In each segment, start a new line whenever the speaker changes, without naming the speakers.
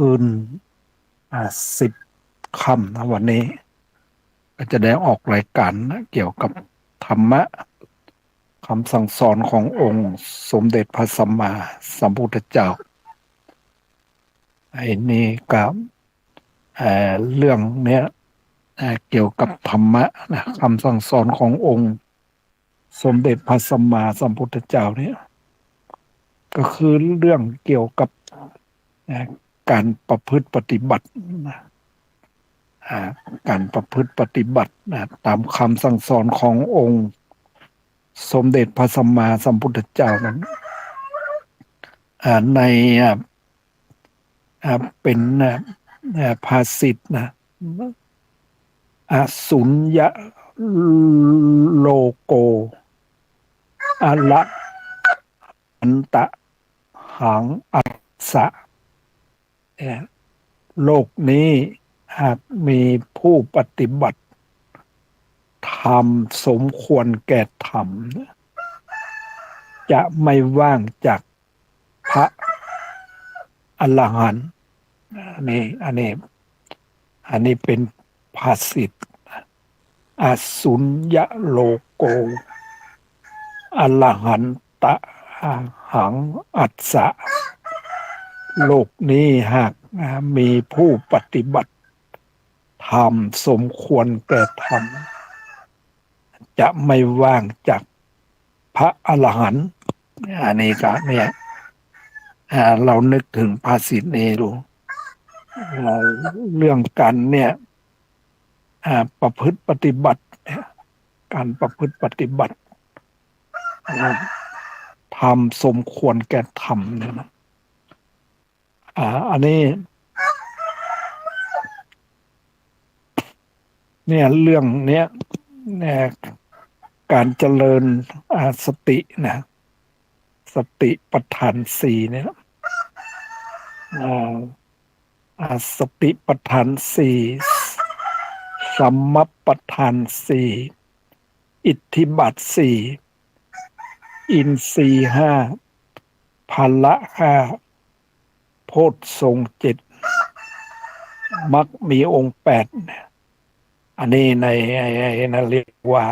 คืนสิบค่ำนะวันนี้ก็จะได้ออกรายการนะเกี่ยวกับธรรมะคำสั่งสอนขององค์สมเด็จพระสัมมาสัมพุทธเจ้าไอ้นี่กับเรื่องเนี้ยเกี่ยวกับธรรมะนะคำสั่งสอนขององค์สมเด็จพระสัมมาสัมพุทธเจ้าเนี่ยก็คือเรื่องเกี่ยวกับอ่าการประพฤติปฏิบัตินะอ่าการประพฤติปฏิบัตินะตามคำสั่งสอนขององค์สมเด็จพระสัมมาสัมพุทธเจ้านั้นในเป็นภาษิตนะสุญญะโลโกอละอันตะหังอัสสะโลกนี้หากมีผู้ปฏิบัติธรรมสมควรแก่ธรรมจะไม่ว่างจากพระอรหันต์อันนี้เป็นภาษิตอสุญญโลโกอรหันตะหังอัสสะโลกนี้หากมีผู้ปฏิบัติธรรมสมควรแก่ธรรมจะไม่ว่างจากพระอรหันต์อันนี้ก็เนี่ยเรานึกถึงภาษิตนี้ดูเรื่องกันเนี่ยประพฤติปฏิบัติการประพฤติปฏิบัติทำสมควรแก่ธรรมเนี่ยนะอันนี้เนี่ยเรื่องเนี้ยเนี่ยการเจริญสตินะสติปัฏฐานสี่เนี่ยสติปัฏฐานสี่สัมมัปปทานสี่อิทธิบาทสี่อินทรีย์ห้าพละห้าโพชฌงค์เจ็ดมรรคมีองค์แปดอันนี้ในนั่นเรียกว่า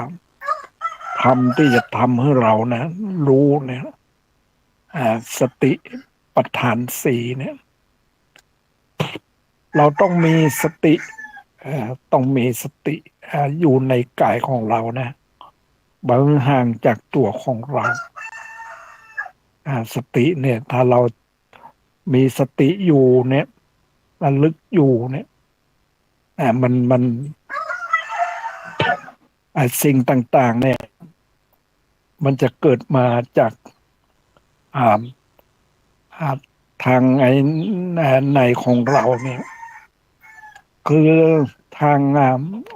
ทำที่จะทำให้เรานะรู้เนี่ยสติปัฏฐานสี่เนี่ยเราต้องมีสติต้องมีสติอยู่ในกายของเรานะบางห่างจากตัวของเราสติเนี่ยถ้าเรามีสติอยู่เนี่ยระลึกอยู่เนี่ยมันสิ่งต่างๆเนี่ยมันจะเกิดมาจากอ่าทางในของเราเนี่ยคือทาง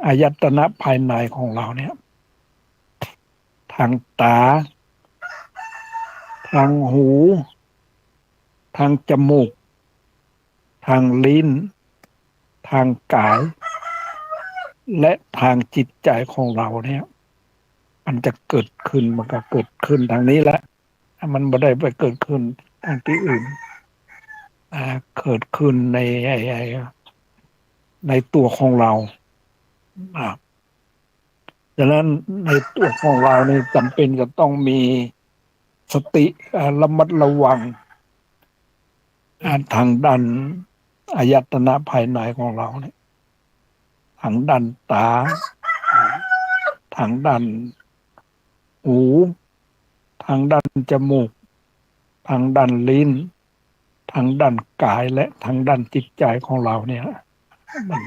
อายตนะภายในของเราเนี่ยทางตาทางหูทางจมูกทางลิ้นทางกายและทางจิตใจของเราเนี่ยมันจะเกิดขึ้นมันก็เกิดขึ้นทางนี้แหละมันไม่ได้ไปเกิดขึ้นทางที่อื่นเกิดขึ้นในตัวของเราดังนั้นในตัวของเรานี่จำเป็นจะต้องมีสติระมัดระวังทางด้านอายตนะภายในของเราเนี่ยทางด้านตาทางด้านหูทางด้านจมูกทางด้านลิ้นทางด้านกายและทางด้านจิตใจของเราเนี่ยมัน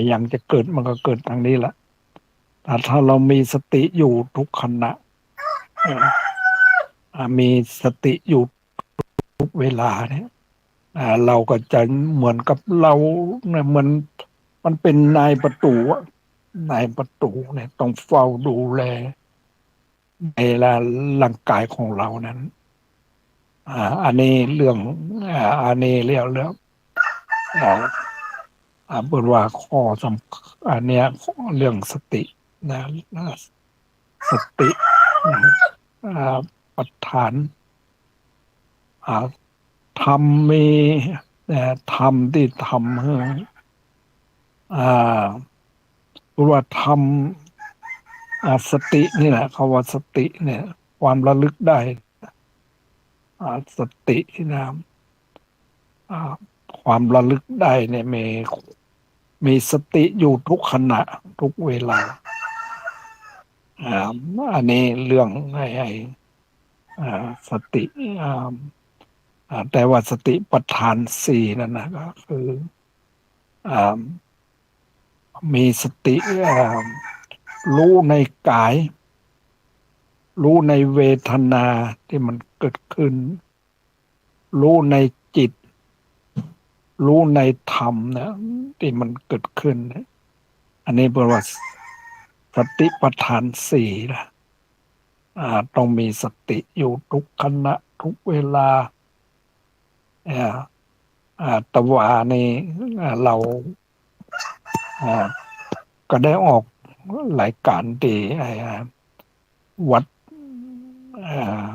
อย่างจะเกิดมันก็เกิดทางนี้แหละแต่ถ้าเรามีสติอยู่ทุกขณะมีสติอยู่ทุกเวลาเนี่ยเราก็จะเหมือนกับเราเนี่ยเหมือนมันเป็นนายประตูนายประตูเนี่ยต้องเฝ้าดูแลในร่างกายของเรานั้นอันนี้เรื่องอันนี้เรื่องเป็นว่าข้อสำคัญอันเนี้ยเรื่องสตินะสตินะปัฏฐาน ธรรมมีแต่ธรรมที่ทำให้อ่าเพราะว่าธรรมสตินี่แหละคำว่าสติเนี่ยความระลึกได้สตินะอ่าความระลึกได้เนี่ยมีสติอยู่ทุกขณะทุกเวลาอ่าอันนี้เรื่องไอ้สติอ่าแต่ว่าสติปัฏฐานสี่นั่นนะก็คืออ่ามีสติรู้ในกายรู้ในเวทนาที่มันเกิดขึ้นรู้ในจิตรู้ในธรรมนะที่มันเกิดขึ้นนะอันนี้แปลว่าสติปัฏฐานสี่นะต้องมีสติอยู่ทุกขณะทุกเวลาอ่าแตว่านี่เราอ่าก็ได้ออกรายการที่วัดอ่า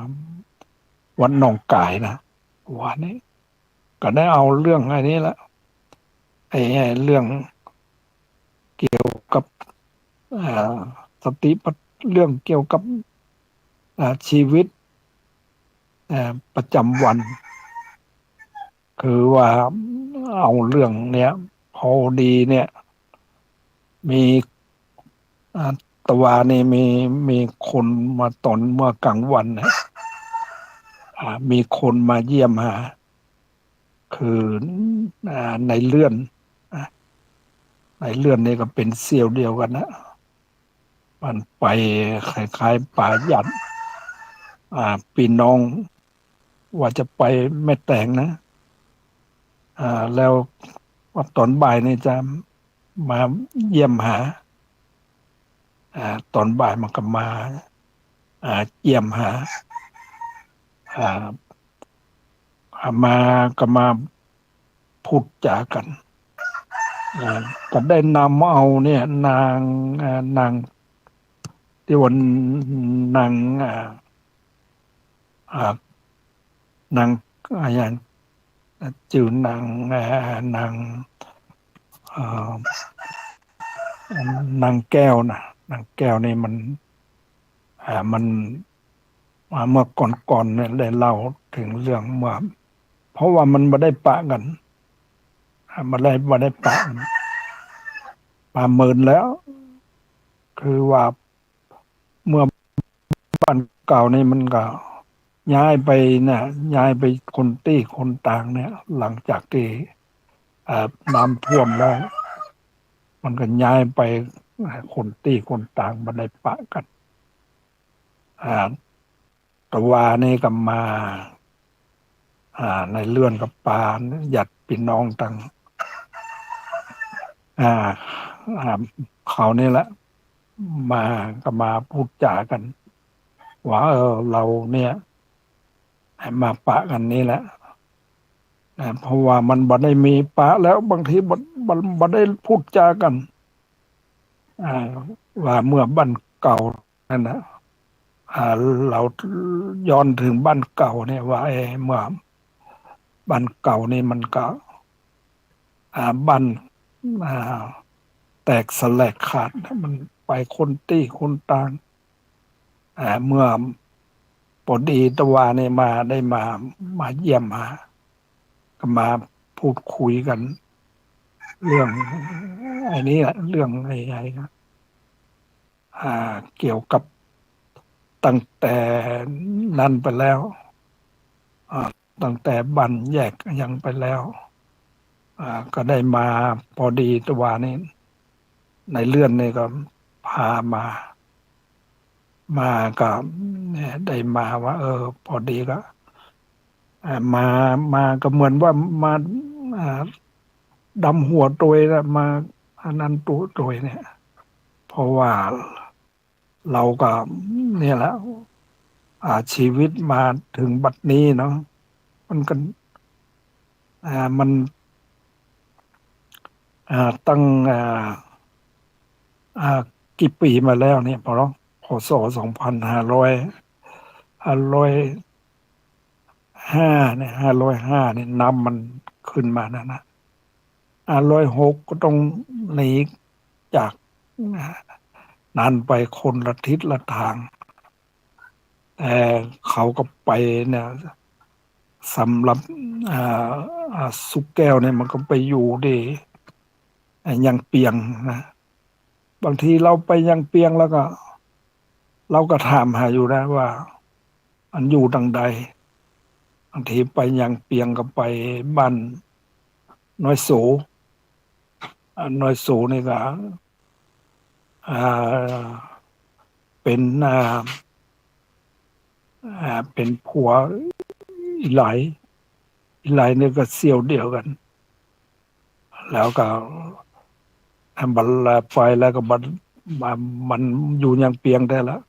วัดหนองกายนะวันนี้ก็ได้เอาเรื่องอันนี้ละไอ้เรื่องกับอ่าสติปัฏเรื่องเกี่ยวกับชีวิตประจำวันคือว่าเอาเรื่องเนี้ยพอดีเนี่ยมีตะวานี่มีคนมาตอนเมื่อกลางวันนะมีคนมาเยี่ยมหาคือในเลื่อนอ่าในเลื่อนนี่ก็เป็นเสี่ยวเดียวกันนะมันไปคล้ายๆป่าหยัดพี่น้องว่าจะไปแม่แตงนะแล้วว่าตอนบ่ายนี่จะมาเยี่ยมหาอ่าตอนบ่ายมันก็มาเยี่ยมหาอ่ามาก็มาพูดจากันอ่าก็ได้นำเอาเนี่ยนางที่วันนางอ่านางอย่างจื่อนางนางเอ่อนางแก้วนะนางแก้วนี่มันเมื่อก่อนเนี่ยได้เล่าถึงเรื่องว่าเพราะว่ามันไม่ได้ปะกันมาได้ปะกันประเมินแล้วคือว่าเมื่อบ้านเก่านี่มันก็ย้ายไปเนี่ยย้ายไปคนตี้คนต่างเนี่ยหลังจากที่น้ำท่วมแล้วมันก็ย้ายไปคนตี้คนต่างมาได้ปะกันอ่าแตว่านี่ก็มาในเลื่อนกับปานหยัดพี่น้องต่างอ่าอ่าเขานี่แหละมาก็มาพูดจากันว่าเราเนี่ยให้มาปะกันนี่แหละเพราะว่ามันบ่ได้มีปะแล้วบางทีบ่ได้พูดจากันอ่าว่าเมื่อบ้านเก่านั่นนะเราย้อนถึงบ้านเก่าเนี่ยว่าเมื่อบ้านเก่านี่มันก็บ้านอ่าแตกสลายขาดมันไปคนตี้คนต่างเมื่อพอดีตะวาเนี่ยได้มาเยี่ยมมาก็มาพูดคุยกันเรื่องไอ้นี้แหละเรื่องไอ้เกี่ยวกับตั้งแต่นั้นไปแล้วอ่าตั้งแต่บันแยกยังไปแล้วก็ได้มาพอดีตัวนี้ในเลื่อนนี่ก็พามากับเนี่ยได้มาว่าพอดีก็มาก็เหมือนว่ามาอ่าดำหัวตัวนะมาอันนั้นตัวเนี่ยเพราะว่าเราก็เนี่ยแหละชีวิตมาถึงบัดนี้เนาะมันก็มันตั้งอ่ากี่ปีมาแล้วเนี่ยพอพศ2500 505เนี่ยนำมันขึ้นมานะ506ก็ต้องหนีจากนั้นไปคนละทิศละทางแต่เขาก็ไปเนี่ยสำหรับอ่าสุกแก้วเนี่ยมันก็ไปอยู่ที่ยังเปียงนะบางทีเราไปยังเปียงแล้วก็เราก็ถามหาอยู่นะว่าอันอยู่ดังใดบางทีไปยังเปียงก็ไปบ้านน้อยโสน้อยโสนี่ก็อ่าเป็นเป็นผัวอีไหลอีไหลนี่ก็เสี่ยวเดียวกันแล้วก็บันลาไปแล้วก็มันอยู่ยังเปียงได้แล้ว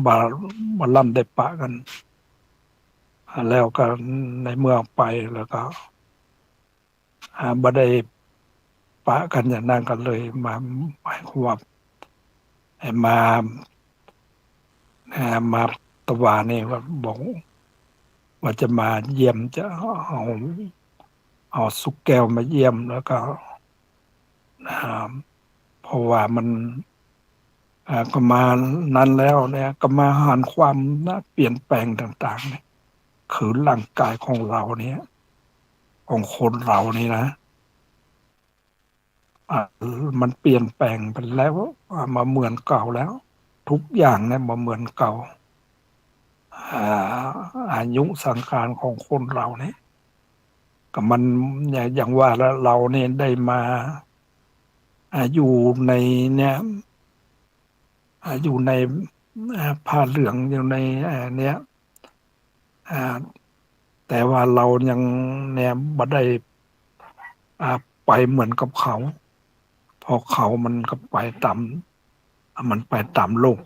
บาบาล่ำได้ปะกันแล้วก็ในเมื่อไปแล้วก็บ่ได้ปะกันอย่างนั้นกันเลยมาหมายความว่ามามาตะวานี่ว่าบอกว่าจะมาเยี่ยมจะเอาสุกแก้วมาเยี่ยมแล้วก็อ่าเพราะว่ามันก็มานั้นแล้วเนี่ยก็มาหารความนะเปลี่ยนแปลงต่างๆเนี่ยคือร่างกายของเราเนี่ยของคนเรานี่นะอ่ามันเปลี่ยนแปลงไปแล้วมาเหมือนเก่าแล้วทุกอย่างเนี่ยมาเหมือนเก่าอายุสังขารของคนเราเนี่ยก็มันอย่างว่าแล้วเราเนี่ยได้มาอยู่ในเนี่ยอยู่ในผ้าเหลืองอยู่ในเนี้ยอ่าแต่ว่าเรายังเนี่ยบ่ได้ไปเหมือนกับเขาเพอเขามันก็ไปตามมันไปตามโลก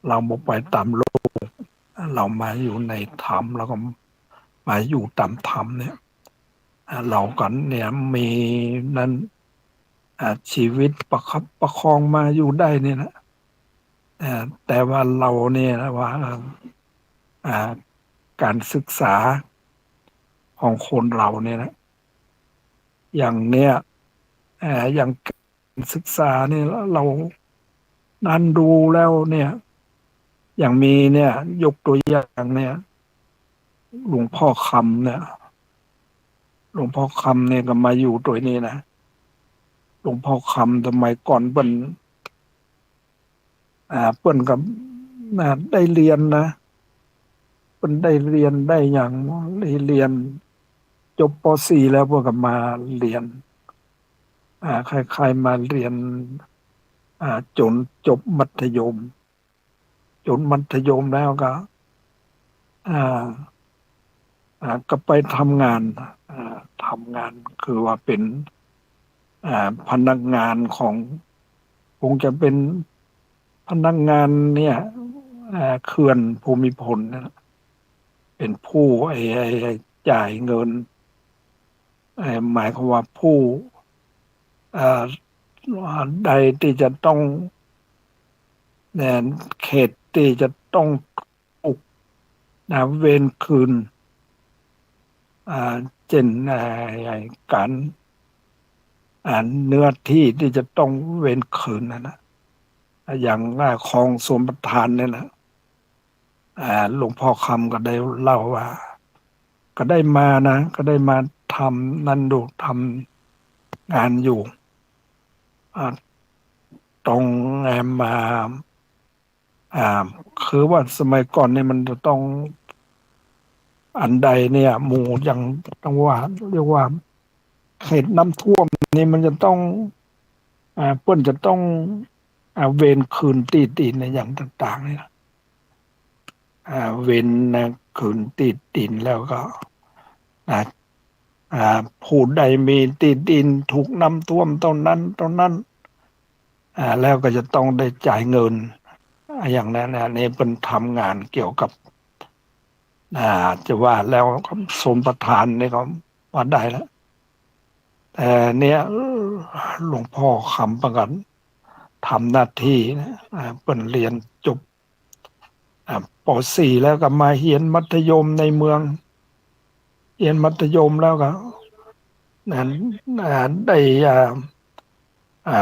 เราบ่ไปตามโลกเรามาอยู่ในธรรมแล้วก็มาอยู่ตามธรรมเนี่ยเรากันเนี่ยมีนั้นชีวิตประคับประคองมาอยู่ได้เนี่ยนะแต่ว่าเราเนี่ยนะว่าอ่าการศึกษาของคนเราเนี่ยนะอย่างเนี้ยอย่างการศึกษาเนี่ยเรานั่นดูแล้วเนี่ยอย่างมีเนี่ยยกตัวอย่างเนี่ยหลวงพ่อคำเนี่ยหลวงพ่อคำเนี่ยก็มาอยู่ตัวนี้นะหลวงพ่อคำทำไมก่อนเปิ้นกับได้เรียนนะเปิ้นได้เรียนได้อย่างได้เรียนจบป .4 แล้วพวกก็มาเรียนใครๆมาเรียนจนจบมัธยมจนมัธยมแล้วก็อ่าก็ไปทำงานทำงานคือว่าเป็นพนักงานของคงจะเป็นพนักงานเนี่ยเขื่อนภูมิพลนะเป็นผู้ไอ้จ่ายเงินหมายความว่าผู้เอ่อใดที่จะต้องเนี่ยเขตที่จะต้องถูกเวรคืนเช่นการเนื้อที่ที่จะต้องเวรคืนนะอย่างคลองสมประทานเนี่ยนะหลวงพ่อคำก็ได้เล่าว่าก็ได้มานะก็ได้มาทำนันดูทำงานอยู่อ่าตรงมาอ่าคือว่าสมัยก่อนเนี่ยมันจะต้องอันใดเนี่ยหมู่อย่างจังหวัดเรียกว่าเขตน้ำท่วมนี่มันจะต้องเปิ้นจะต้องเวรคืนตีนในอย่างต่างๆเนี่ยเวรนะคืนตีนแล้วก็อ่าผู้ใดมีตีนถูกน้ำท่วมตอนนั้นแล้วก็จะต้องได้จ่ายเงินอย่างนั้นนะนี่เป็นทำงานเกี่ยวกับจะว่าแล้วสมประทานนี่ก็ว่าได้แล้วแต่เนี่ยหลวงพ่อคำประกันทำหน้าที่นะเป็นเรียนจบ ป .4 แล้วก็มาเรียนมัธยมในเมืองเรียนมัธยมแล้วก็นั้นได้อ่า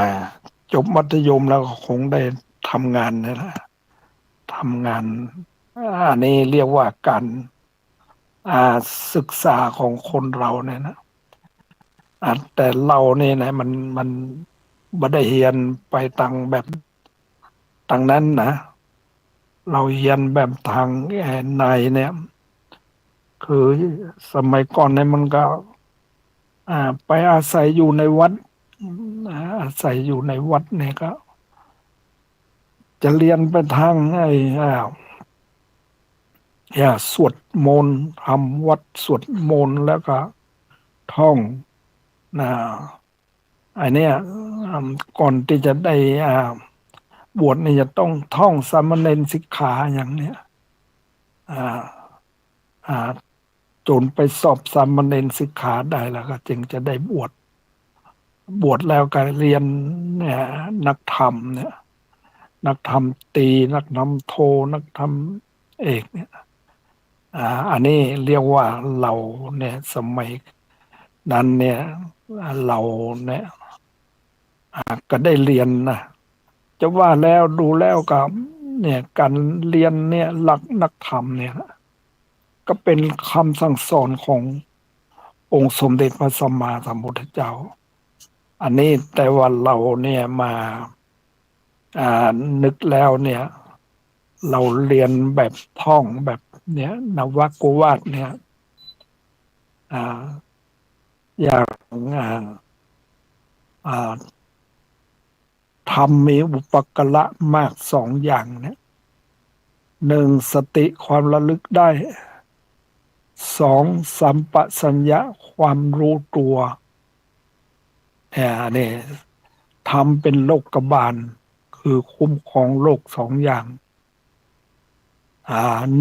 จบมัธยมแล้วก็คงได้ทำงานนี่แหละทำงานอันนี้เรียกว่าการอ่าศึกษาของคนเราเนี่ยนะแต่เราเนี่ยนะมันไม่ได้เรียนไปตังแบบตังนั้นนะเราเรียนแบบทางในเนี่ยคือสมัยก่อนเนี่ยมันก็ไปอาศัยอยู่ในวัดอาศัยอยู่ในวัดเนี่ยก็จะเรียนไปทางสวดมนต์ทำวัดสวดมนต์แล้วก็ท่องนะอันเนี้ยก่อนที่จะได้บวชนี่จะต้องท่องสามเณรสิกขาอย่างเนี้ยอ่าอ่าจนไปสอบสามเณรสิกขาได้แล้วก็จึงจะได้บวชแล้วก็เรียนเนี่ยนักธรรมเนี่ยนักธรรมตรีนักธรรมโทนักธรรมเอกเนี่ยอันนี้เรียกว่าเราเนี่ยสมัยนั้นเนี่ยเราเนี่ยก็ได้เรียนนะจะว่าแล้วดูแล้วกับเนี่ยการเรียนเนี่ยหลักนักธรรมเนี่ยก็เป็นคำสั่งสอนขององค์สมเด็จพระสัมมาสัมพุทธเจ้าอันนี้แต่ว่าเราเนี่ยมาอ่านึกแล้วเนี่ยเราเรียนแบบท่องแบบเนี่ยนวโกวาทเนี่ยอ่าอย่างอ่าอ่าธรรมมีอุปกระมากสองอย่างเนี่ยหนึ่งสติความระลึกได้สองสัมปชัญญะความรู้ตัวนี่ทำเป็นโลกบาลคือคุ้มครองโลกสองอย่าง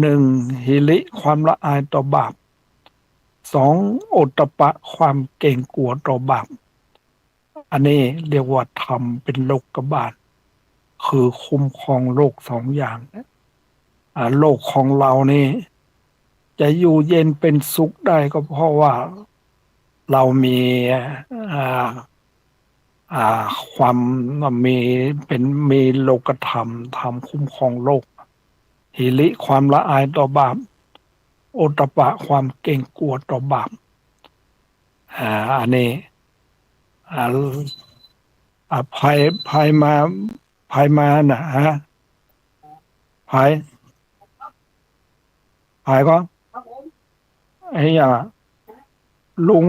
หนึ่งหิริความละอายต่อบาปสองโอตตัปปะความเกรงกลัวต่อบาปอันนี้เรียกว่าทำเป็นโลกบาลคือคุ้มครองโลกสองอย่างโลกของเรานี่จะอยู่เย็นเป็นสุขได้ก็เพราะว่าเรามีอ่าอ่าความมีเป็นมีโลกธรรมธรรมคุ้มครองโลกหิริความละอายต่อบาปโอตตัปปะความเกรงกลัวต่อบาปอ่าอันนี้อ่าภัยมานะฮะภัยภัยก็ไอ้อย่างลุง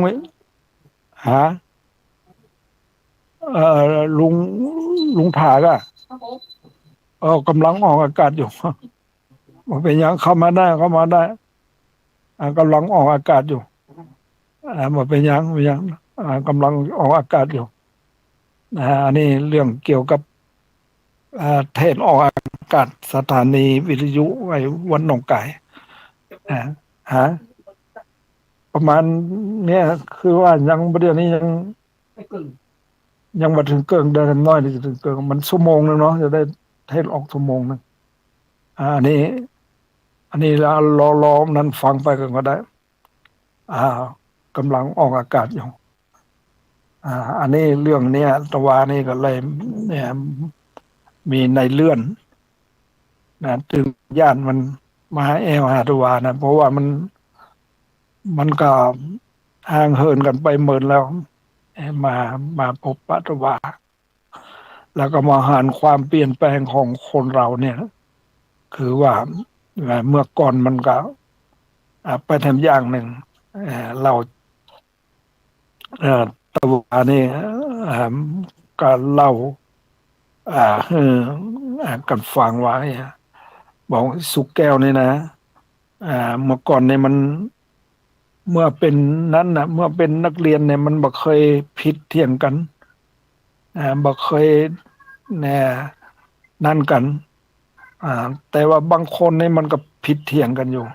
หาลุงถากอะกำลังออกอากาศอยู่มันเป็นยังเข้ามาได้กำลังออกอากาศอยู่มันเป็นยังกำลังออกอากาศอยู่อันนี้เรื่องเกี่ยวกับเทศออกอากาศสถานีวิทยุไอ้วันหนองไก่อ่าฮะประมาณเนี้ยคือว่ายังประเดี๋ยวนี้ยังมาถึงเกิงเดินน้อยที่จะถึงเกิงมันชั่วโมงนึงเนาะจะได้เทศออกชั่วโมงนึงอันนี้รอนั้นฟังไปกันก็ได้อ่ากำลังออกอากาศอยู่อ่าอันนี้เรื่องเนี้ยตะวานี่ก็เลยเนี่ยมีในเลื่อนนะถึงญาติมันมาหาหาตะวานะเพราะว่ามันก็ห่างเหินกันไปเหมือนแล้วมามาพบปะตะวาแล้วก็มาหารความเปลี่ยนแปลงของคนเราเนี่ยคือว่าเมื่อก่อนมันก็ไปทำอย่างหนึ่งเราเอ่อตะวานี่อ่าก็เล่าเออกันฟังไว้บอกสุกแก้วนี่นะอ่าเมื่อก่อนเนี่ยมันเมื่อเป็นนั้นนะเมื่อเป็นนักเรียนเนี่ยมันบ่เคยผิดเถียงกันบ่เคยเนี่ยนั่นกันอ่าแต่ว่าบางคนเนี่ยมันก็ผิดเถียงกันอยู่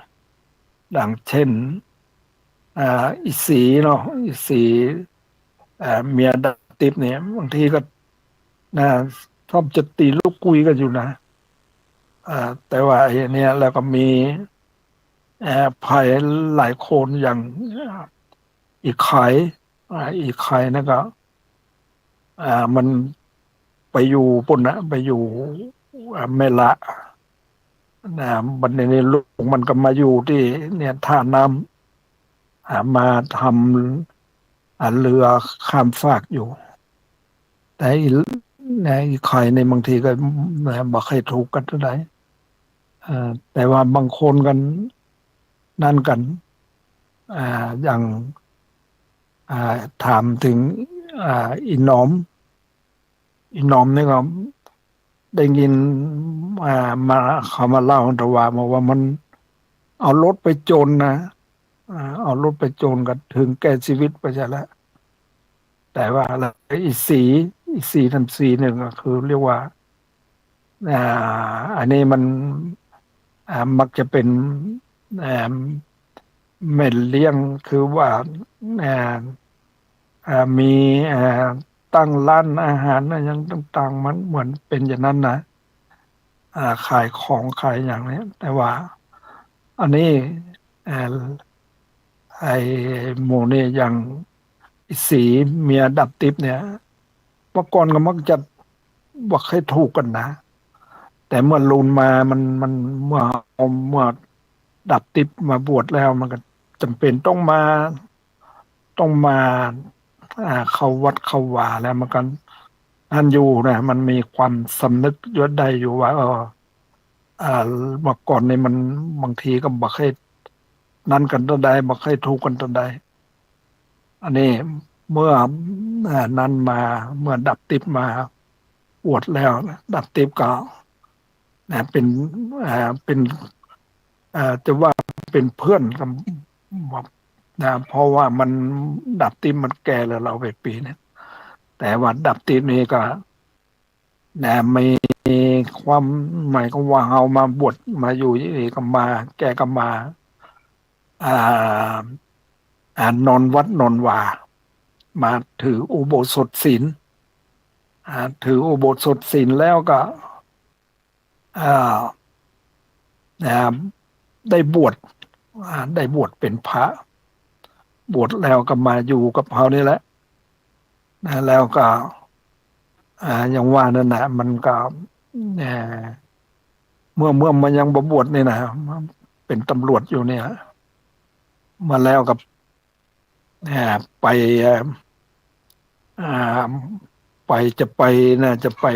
ดังเช่นอีสีเนาะอีสีเมียดาติบเนี่ยบางทีก็นะชอบจะตีลูกกุยกันอยู่นะ แต่ว่าไอ้เนี่ยแล้วก็มีภัยหลายคนอย่างอีกไข่อีกไข่นั่นก็มันไปอยู่ปุ่นนะไปอยู่แม่ละนะบัดนี้ลูกมันก็มาอยู่ที่เนี่ยท่าน้ำมาทำเรือข้ามฟากอยู่แต่อีนะอีกไข่ในบางทีก็บ่เคยถูกกันเท่าไหร่แต่ว่าบางคนกันนั่นกันอย่างอ่าถามถึงอีหนอมอีหนอมนี่ก็ได้ยินอ่ามาเขามาเล่าแต่ว่ามาว่ามันเอารถไปโจรนะเอารถไปโจรกันถึงแก่ชีวิตไปซะแล้วแต่ว่าอะไรอีสีทำสีหนึ่งก็คือเรียกว่าอ่าอันนี้มันมักจะเป็นอ่าแม่เลี้ยงคือว่าอ่ามีอ่าตั้งร้านอาหารนะยังต่างๆมันเหมือนเป็นอย่างนั้นนะขายของขายอย่างนี้แต่ว่าอันนี้อ่าไอ้หมูนี่อย่างสีเมียดับติ๊บเนี่ยเมื่อก่อนก็มักจะบอกให้ถูกกันนะแต่เมื่อลูนมามันเมื่อดับติ๊บมาบวชแล้วมันก็จำเป็นต้องมาเข้าวัดเข้าวาแล้วมันกันอันอยู่นะมันมีความสำนึกยศใดอยู่ว่าอ่าเมื่อก่อนนี่มันบางทีก็บอกให้นั่นกันตัวใดบอกให้ถูกกันตัวใดอันนี้เมื่อนั้นมาเมื่อดับติ๊บมาบวชแล้วดับติ๊บก็เป็นเป็นจะว่าเป็นเพื่อนกับเพราะว่ามันดับติ๊บมันแก่แล้วเราไปปีเนี่ยแต่ว่าดับติ๊บนี่ก็มีความหมายก็ว่าเอามาบวชมาอยู่ที่นี่ก็มาแกก็มาอ่านอนวัดนอนวามาถืออุโบสถศีลถืออุโบสถศีลแล้วก็อ่าอ่าได้บวชได้บวชเป็นพระบวชแล้วก็มาอยู่กับเขานี่แหละแล้วก็อย่างว่านั่นนะมันก็เอ่อเมื่อมันยังบบวชนี่นะเป็นตำรวจอยู่เนี่ยมาแล้วกับไปอ่าไปจะไปนะจะไป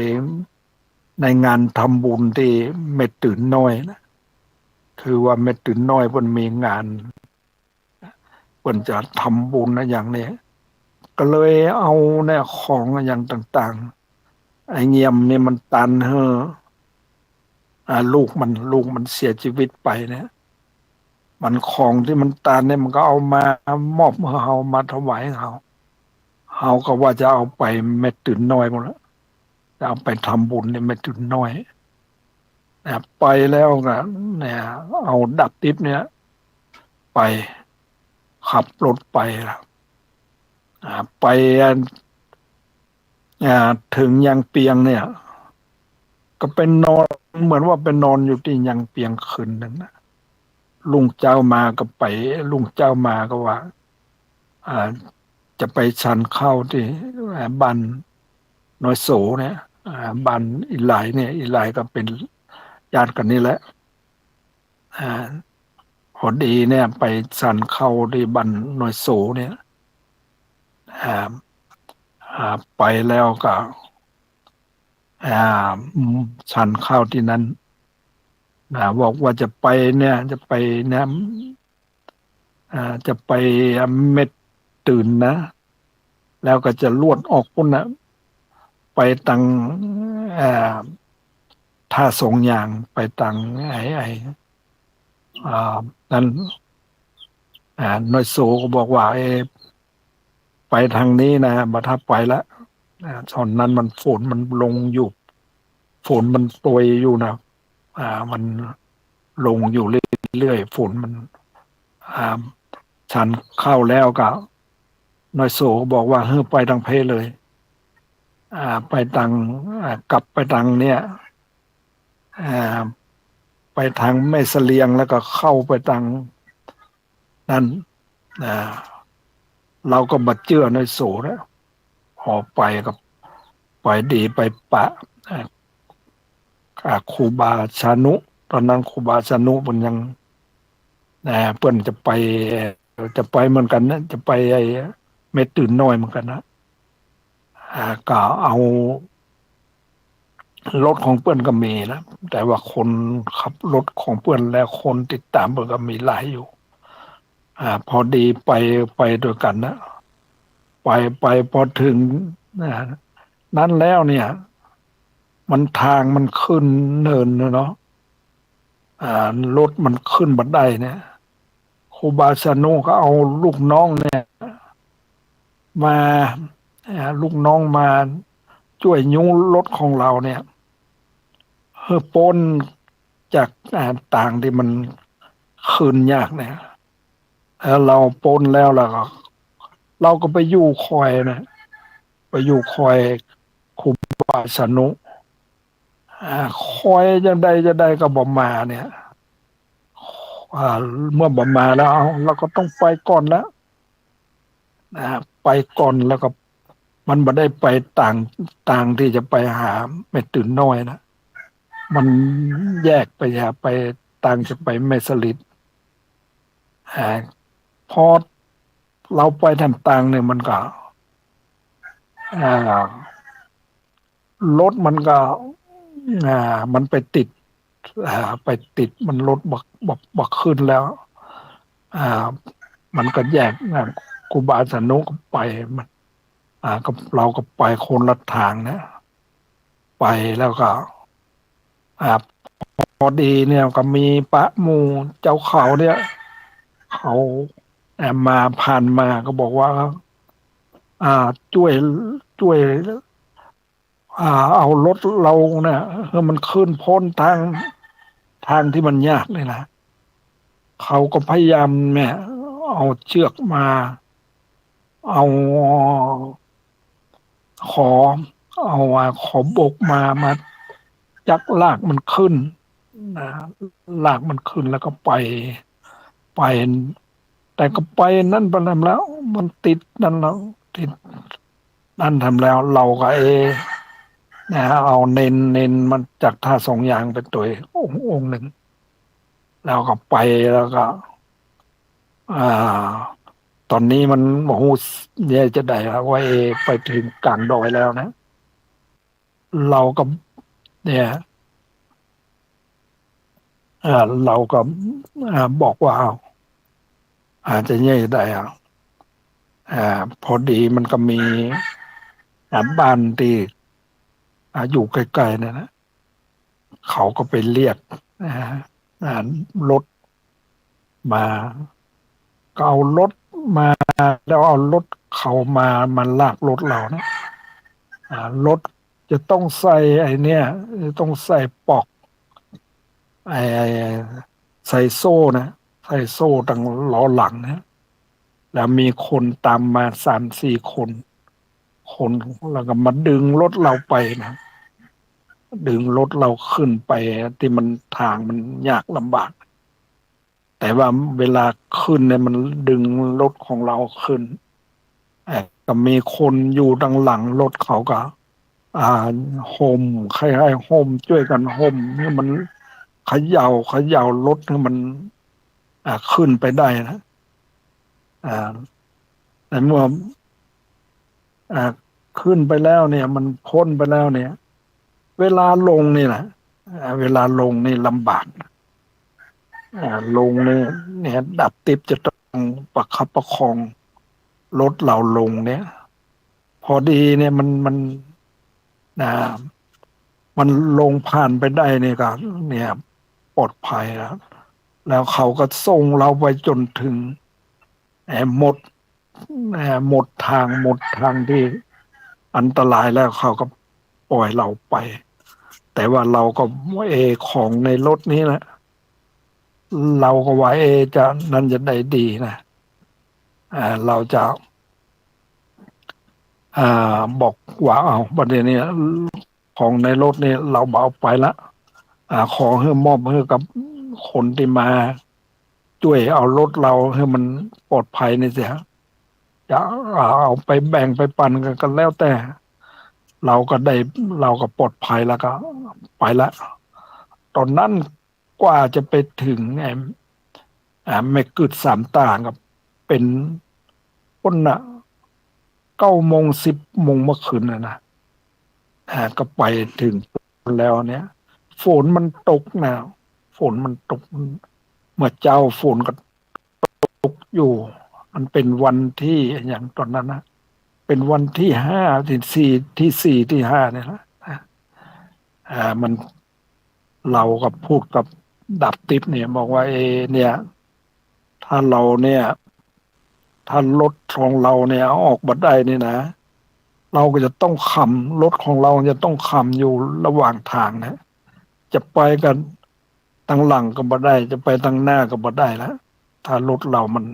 ในงานทำบุญที่เม็ดตื่นน้อยนะคือว่าเม็ดตื่นน้อยมันมีงานเพิ่นจะทำบุญนะอย่างนี้ก็เลยเอาเนี่ยของอย่างต่างๆไอ้เงียมเนี่ยมันตันเฮอลูกมันเสียชีวิตไปเนี่ยมันของที่มันตันเนี่ยมันก็เอามามอบให้เขามาถวายให้เขาก็ว่าจะเอาไปเม็ดตื่นน้อยหมดแล้วจะเอาไปทำบุญในเม็ดตื่นน้อยไปแล้วก็เนี่ยเอาดับติ๊บเนี่ยไปขับรถไปละไปถึงยังเปียงเนี่ยก็เป็นนอนเหมือนว่าเป็นนอนอยู่ที่ยังเปียงคืนหนึ่งนะลุงเจ้ามาก็ไปลุงเจ้ามาก็ว่าอ่าจะไปฉันข้าวที่บ้านน้อยโสเนี่ยบ้านอีหลายเนี่ยอีหลายก็เป็นญาติกันนี่แหละอ่าพอดีเนี่ยไปฉันข้าวที่บ้านน้อยโสเนี่ยอ่าไปแล้วก็อ่าฉันข้าวที่นั้นบอกว่าจะไปเนี่ยจะไปเนี่ยจะไปเม็ดตื่นนะแล้วก็จะลวดออกพุ่นนะไปตังอ่าท่าสงอย่างไปตังไอ้อ่านั้นน้อยโซก็บอกว่าไปทางนี้นะบัถ้าไปแล้วตอนนั้นมันฝนมันลงอยู่ฝนมันโปรยอยู่นะมันลงอยู่เรื่อยๆฝนมันอ่าฉันเข้าแล้วก็น้อยโซก็บอกว่าเฮ้ยไปทางเพเลยไปทางกลับไปทางเนี่ยอ่า ไปทางแม่เสลียงแล้วก็เข้าไปทางนั้นนะเราก็บัดเจือในโสแล้วออกไปกับไปดีไปปะครูบาชานุตอนนั้นครูบาชานุมันยังเปิ้นจะไปเหมือนกันนะจะไปไอ้เม็ดตื่นน้อยเหมือนกันนะก็เอารถของเพื่อนก็มีนะแต่ว่าคนขับรถของเพื่อนและคนติดตามเพื่อนก็มีหลายอยู่พอดีไปด้วยกันนะไปไปพอถึงนะนั้นแล้วเนี่ยมันทางมันขึ้นเนินเนาะรถมันขึ้นบันไดเนี่ยครูบาสนุก็เอาลูกน้องเนี่ยมาลูกน้องมาช่วยยุรถของเราเนี่ยเพื่อพ้นจากต่างที่มันขึ้นยากเนี่ยแล้วเราพ้นแล้วเราก็ไปอยู่คอยนะไปอยู่คอยครูบาสนุคอยจะได้ก็บอมาเนี่ยอ่าเมื่อบอมาแล้วเอาเราก็ต้องไปก่อนแล้วไปก่อนแล้วก็มันไม่ได้ไปต่างที่จะไปหาไม่ตื่นน้อยนะมันแยกไปไปต่างจะไปแม่สลิดอ่าพอเราไปทำต่างเนี่ยมันก็อ่ารถมันก็มันไปติดไปติดมันรถบักขึ้นแล้วอ่ามันก็แยกครูบาสนุก็ไปมันก็เราก็ไปคนละทางนะไปแล้วก็อ่าพอดีเนี่ยก็มีปะหมูเจ้าเขาเนี่ยเขามาผ่านมาก็บอกว่าอ่าช่วยเอารถเราเนี่ยให้มันขึ้นพ้นทางที่มันยากเลยนะเขาก็พยายามเนี่ยเอาเชือกมาเอาขอขอบกมาจักลากมันขึ้นนะลากมันขึ้นแล้วก็ไปแต่ก็ไปนั่นไปทำแล้วมันติดนั่นแล้วติดนั่นทำแล้วเราก็เอาเน้นมันจากท่าสองอย่างเป็นตัวองค์หนึ่งแล้วก็ไปแล้วก็อ่าตอนนี้มันโอ้โหแย่จะได้ครับว่าไปถึงกลางดอยแล้วนะเราก็เนี่ยเราก็บอกว่าอาจจะแย่ได้พอดีมันก็มีบ้านที่อยู่ใกล้ๆเนี่ยนะเขาก็ไปเรียกอ่าอ่ารถมาก็เอารถมาแล้วเอารถเขามาลากรถเรานะรถจะต้องใส่ไอ้เนี่ยจะต้องใส่ปลอกไอ้ใส่โซ่นะใส่โซ่ตั้งล้อหลังนะแล้วมีคนตามมา3-4 คนแล้วก็มาดึงรถเราไปนะดึงรถเราขึ้นไปที่มันทางมันยากลำบากแต่ว่าเวลาขึ้นเนี่ยมันดึงรถของเราขึ้นก็มีคนอยู่ดังหลังรถเขาก็อ่าโฮมใครให้โฮมช่วยกันโฮมให้มันเขย่ารถให้มันขึ้นไปได้นะอ่าแต่เมื่ออ่าขึ้นไปแล้วเนี่ยมันพ้นไปแล้วเนี่ยเวลาลงนี่แหละเวลาลงนี่ลำบากลงเนี่ยดับติบจะต้องประคับประคองรถเราลงเนี่ยพอดีเนี่ยมันอ่ามันลงผ่านไปได้เนี่ยก็เนี่ยปลอดภัยแล้วเขาก็ส่งเราไปจนถึงหมดหมดทางที่อันตรายแล้วเขาก็ปล่อยเราไป แต่ว่าเราก็ของในรถนี้แหละเราก็ว่าจะนั่นจะได้ดีนะเราจะบอกว่าเอาประเด็นนี้ของในรถนี่เราเอาไปละ ขอให้มอบให้กับคนที่มาช่วยเอารถเราให้มันปลอดภัยนี่เสียจะเอาไปแบ่งไปปันกันก็แล้วแต่เราก็ได้เราก็ปลอดภัยแล้วก็ไปละตอนนั้นกว่าจะไปถึงแม่กึดสามต่างกับเป็นคนน่ะ9 โมง 10 โมงเมื่อคืนนะก็ไปถึงแล้วเนี่ยฝนมันตกนะฝนมันตกเมื่อเจ้าฝนก็อยู่มันเป็นวันที่อย่างตอนนั้นนะเป็นวันที่5 ที่ 4 ที่ 5เนี่ยนะมันเรากับพูดกับดับติ๊บเนี่ยบอกว่าเนี่ยถ้าเราเนี่ยถ้ารถของเราเนี่ยเอาออกมาได้นี่นะเราก็จะต้องขำรถของเราจะต้องขำอยู่ระหว่างทางนะจะไปกันทางหลังก็บ่ได้จะไปทางหน้าก็บ่ได้แล้วถ้ารถเรามัน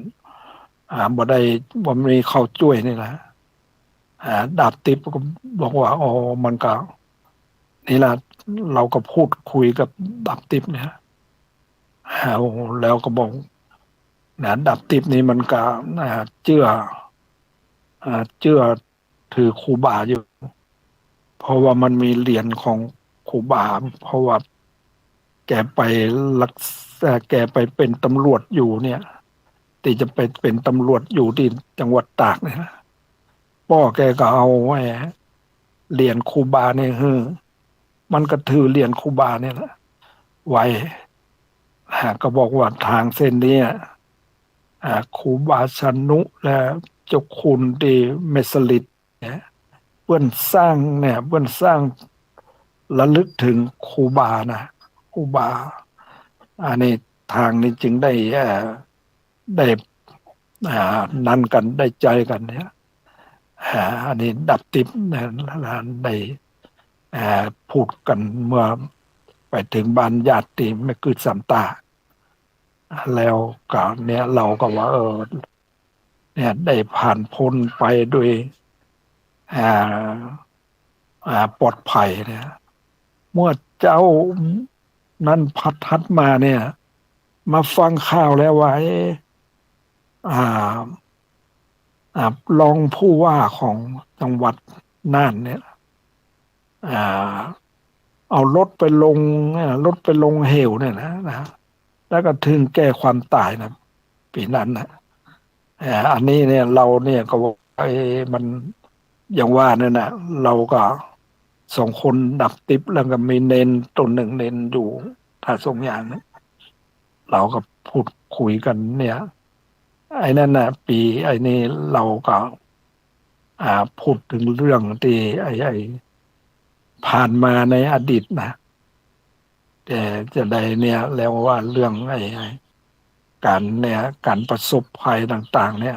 บ่ได้บ่มีเข้าช่วยนี่นะดาบติ๊บก็บอกว่าอ๋อมันก็นี่แหละเราก็พูดคุยกับดาบติ๊บเนี่ยโอ้แล้วก็บอกนะดาบติ๊บนี่มันก็เชื่อเชื่อถือครูบาอยู่เพราะว่ามันมีเหรียญของครูบาเพราะว่าแกไปรักษาแกไปเป็นตำรวจอยู่เนี่ยที่จะไปเป็นตำรวจอยู่ที่จังหวัดตากเนี่ยนะพ่อแกก็เอาไอ้เหรียญครูบาเนี่ยมันก็ถือเหรียญครูบาเนี่ยแหละไว้ก็บอกว่าทางเส้นนี้ครูบาชนุและเจ้าคุณดีเมสลิดเนี่ยเพื่อนสร้างเนี่ยเพื่อนสร้างระลึกถึงครูบานะครูบาอันนี้ทางนี้จึงได้ได้นันกันได้ใจกันเนี่ยอันนี้ดับติบนะได้พูดกันเมื่อไปถึงบ้านญาติไม่คือสัมตาแล้วก็เนี่ยเราก็ว่าเนี่ยได้ผ่านพ้นไปด้วยอ่าปลอดภัยเนี่ยเมื่อเจ้านั้นพัดทัดมาเนี่ยมาฟังข่าวแล้วว่าอ่า รองผู้ว่าของจังหวัดน่านเนี่ยอ่าเอารถไปลงเหวเนี่ยนะแล้วก็ถึงแก้ความตายนะปีนั้นนะอันนี้เนี่ยเราเนี่ยก็บอกมันอย่างว่าเนี่ยนะเราก็2 คนดับติบแล้วก็มีเนนตัวหนึ่งเนนอยู่ท่าทรงอย่างนะเราก็พูดคุยกันเนี่ยไอ้นั่นน่ะไอ้นี่เราก็พูดถึงเรื่องที่ไอ้ผ่านมาในอดีตนะแต่จะได้เนี่ยแล้วว่าเรื่องไอ้การเนี่ยการประสบภัยต่างๆเนี่ย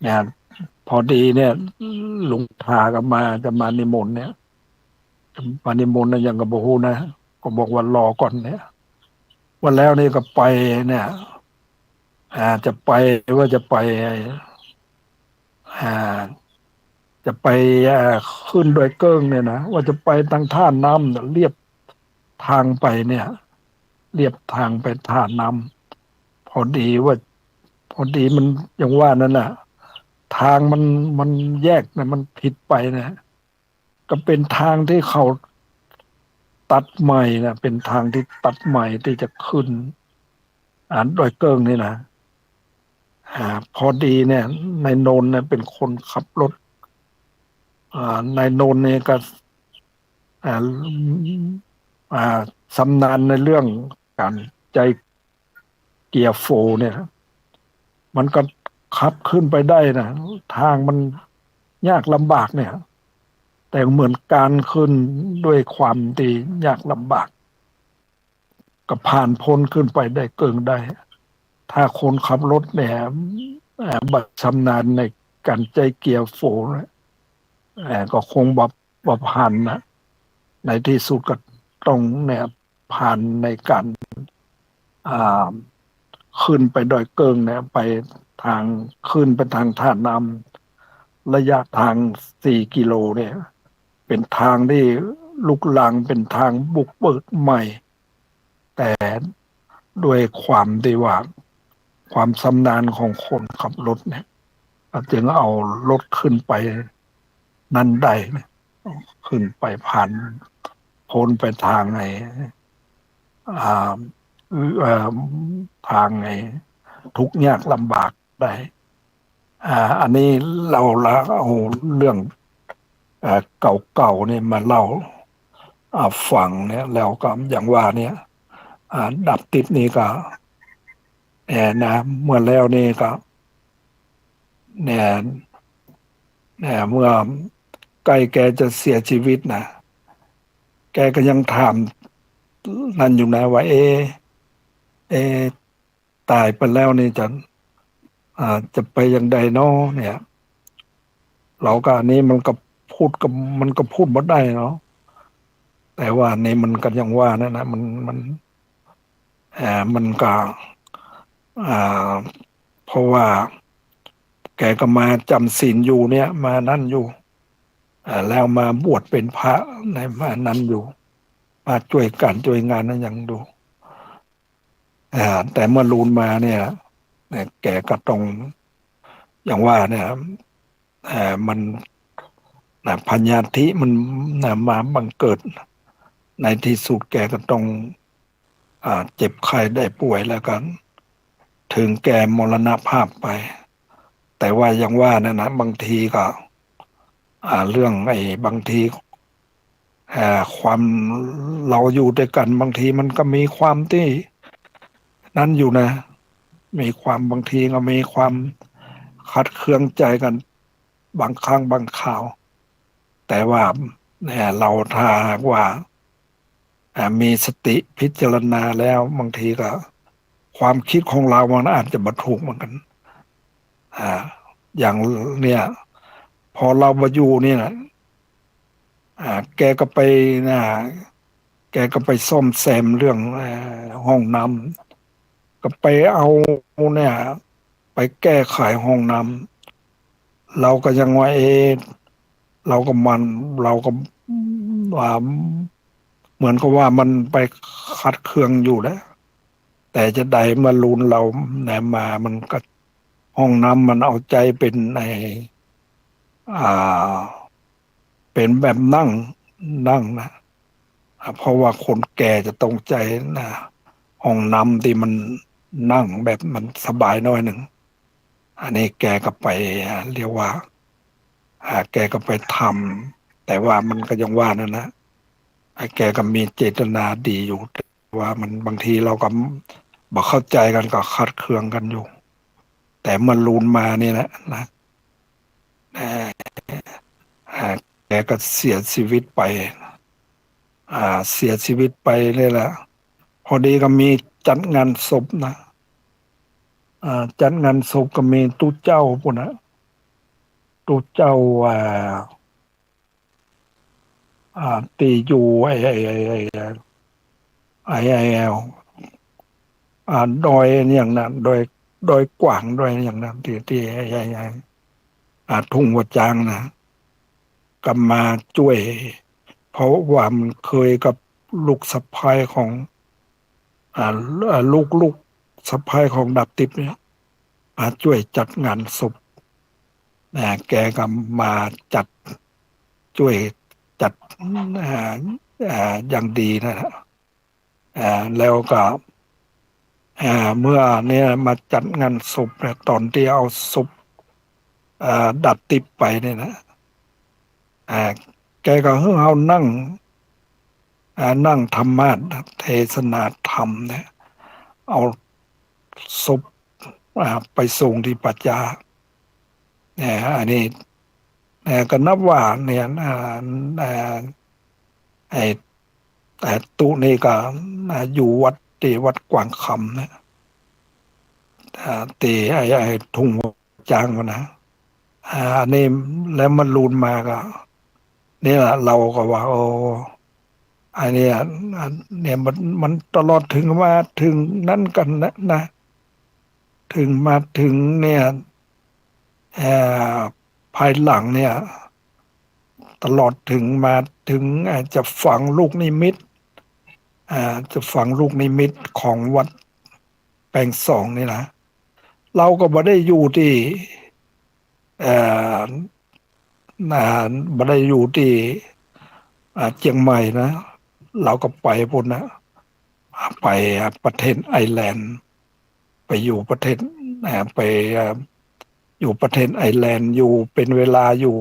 เนี่ยพอดีเนี่ยลุงพากันมาจะมานิมนต์เนี่ยมานิมนต์นะยังกับโบฮูนะก็บอกว่ารอก่อนเนี่ยวันแล้วนี่ก็ไปเนี่ยจะไปว่าจะไปอ่าจะไปขึ้นดอยเกิ้งเนี่ยนะว่าจะไปทางท่าน้ำเนี่ยเรียบทางไปเนี่ยเรียบทางไปท่าน้ำพอดีว่าพอดีมันอย่างว่านั่นน่ะทางมันแยกเนี่ยมันผิดไปนะก็เป็นทางที่เขาตัดใหม่นะเป็นทางที่ตัดใหม่ที่จะขึ้นดอยเกิ้งนี่นะพอดีเนี่ยนายโนนเนี่ยเป็นคนขับรถนายโนนเนี่ยก็อ่าอ่าสำนาญในเรื่องการใจเกียร์โฟร์เนี่ยมันก็ขับขึ้นไปได้นะทางมันยากลำบากเนี่ยแต่เหมือนการขึ้นด้วยความที่ยากลำบากก็ผ่านพ้นขึ้นไปได้เกิงได้ถ้าคนขับรถเนี่ยบัดชำนาญในการใจเกียร์โฟร์เนี่ยก็คงบบผ่านนะในที่สุดก็ต้องเนี่ยผ่านในการอ่า ขึ้นไปดอยเกิงเนี่ยไปทางขึ้นไปทางท่าน้ำระยะทาง4 กิโลเนี่ยเป็นทางที่ ลุกลางเป็นทางบุกเบิกใหม่แต่ด้วยความที่ว่าความชำนาญของคนขับรถเนี่ยจึงเอารถขึ้นไปนั่นได้เนี่ยขึ้นไปผ่านพ้นไปทางไอ้อ่าเอ่อทางไอ้ทุกข์ยากลำบากได้อันนี้เราละเอาเรื่องเก่าๆเนี่ยมาเล่าฟังเนี่ยแล้วก็อย่างว่าเนี่ยดับติดนี่ก็นะเมื่อแล้วนี่ก็เนี่ยเมื่อใกล้แกจะเสียชีวิตนะแกก็ยังถามนั่นอยู่นะว่าเอะตายไปแล้วนี่จะไปยังใดเนาะเนี่ยเราก็อันนี้มันก็พูดบ่ได้เนาะแต่ว่านี่มันก็ยังว่านะมันมันก็อ่าเพราะว่าแกก็มาจำศีลอยู่เนี่ยมานั่นอยู่แล้วมาบวชเป็นพระในมานั้นอยู่มาช่วยกันช่วยงานนั้นยังดูแต่เมื่อรูนมาเนี่ยแกก็ต้องอย่างว่าเนี่ยมันพญาธิมันมาบังเกิดในที่สุดแกก็ต้องเจ็บไข้ได้ป่วยแล้วกันถึงแก่มรณภาพไปแต่ว่าอย่างว่านะบางทีก็เรื่องไอ้บางทีความเราอยู่ด้วยกันบางทีมันก็มีความที่นั้นอยู่นะมีความบางทีก็มีความขัดเคืองใจกันบางครั้งบางคราวแต่ว่าเนี่ยเราถ้าหากว่ามีสติพิจารณาแล้วบางทีก็ความคิดของเรามันอาจจะบรรทุกเหมือนกันอ่าอย่างเนี่ยพอเรามาอยู่นี่นะแกก็ไปนะแกก็ไปซ่อมแซมเรื่องห้องน้ำก็ไปเอาเนี่ยไปแก้ไขห้องน้ำเราก็ยังว่าเราก็มันเราก็ว่าเหมือนกับว่ามันไปขัดเคืองอยู่แล้วแต่จะใดมาลูนเราแหนมามันก็ห้องน้ำมันเอาใจเป็นอ่าเป็นแบบนั่งนะเพราะว่าคนแก่จะตรงใจนะห้องน้ำที่มันนั่งแบบมันสบายหน่อยหนึ่งอันนี้แกก็ไปเรียกว่าแกก็ไปทำแต่ว่ามันก็ยังว่านะไอ้แกก็มีเจตนาดีอยู่แต่ว่ามันบางทีเราก็บอกเข้าใจกันก็ขัดเคืองกันอยู่แต่เมื่อรูนมานี่นะเอ่อแกก็เสียชีวิตไปเสียชีวิตไปเลยแหละพอดีก็มีจัดงานศพนะจัดงานศพก็มีตู้เจ้าปุ่นนะตู้เจ้าอ่าตีอยู่ไอ้ดอยอย่างนั้นดอยกว่างดอยอย่างนั้นที่ไอ้ทุ่งหัวจางนะก็มาช่วยเพราะว่ามันเคยกับลูกสะใภ้ของอ่าลูกสะใภ้ของดาบติ๊บเนี่ยมาช่วยจัดงานศพแกก็มาจัดช่วยจัดอ่าอย่างดีนะฮะแล้วก็เมื่อเนี่ยมาจัดงานศพเนี่ยตอนที่เอาศพดัดติบไปเนี่ยนะอ่าแกก็ให้เอานั่งธรรมะเทศนาธรรมเนี่ยเอาศพไปส่งที่ปัจจาเนี่ยอันนี้ก็นับว่าเนี่ยอ่าไอ้แต่ตุนี่ก็อยู่วัดที่วัดกวางคำนะตีไอ้ทุ่งจางนะอันนี้แล้วมันรูนมาก็นี่แหละเราก็ว่าโอ้อันเนี้ยอันเนี่ยมันตลอดถึงมาถึงนั่นกันนะถึงมาถึงเนี่ยเอ่อภายหลังเนี่ย ตลอดถึงมาถึงจะฝังลูกนิมิตจะฝังลูกนิมิตของวัดแปลงสองนี่นะเราก็บ่ได้อยู่ที่เอ่อบ่ได้อยู่ที่เชียงใหม่นะเราก็ไปพุ่นนะไปประเทศไอร์แลนด์ไปอยู่ประเทศไปอยู่ประเทศไอร์แลนด์อยู่เป็นเวลาอยู่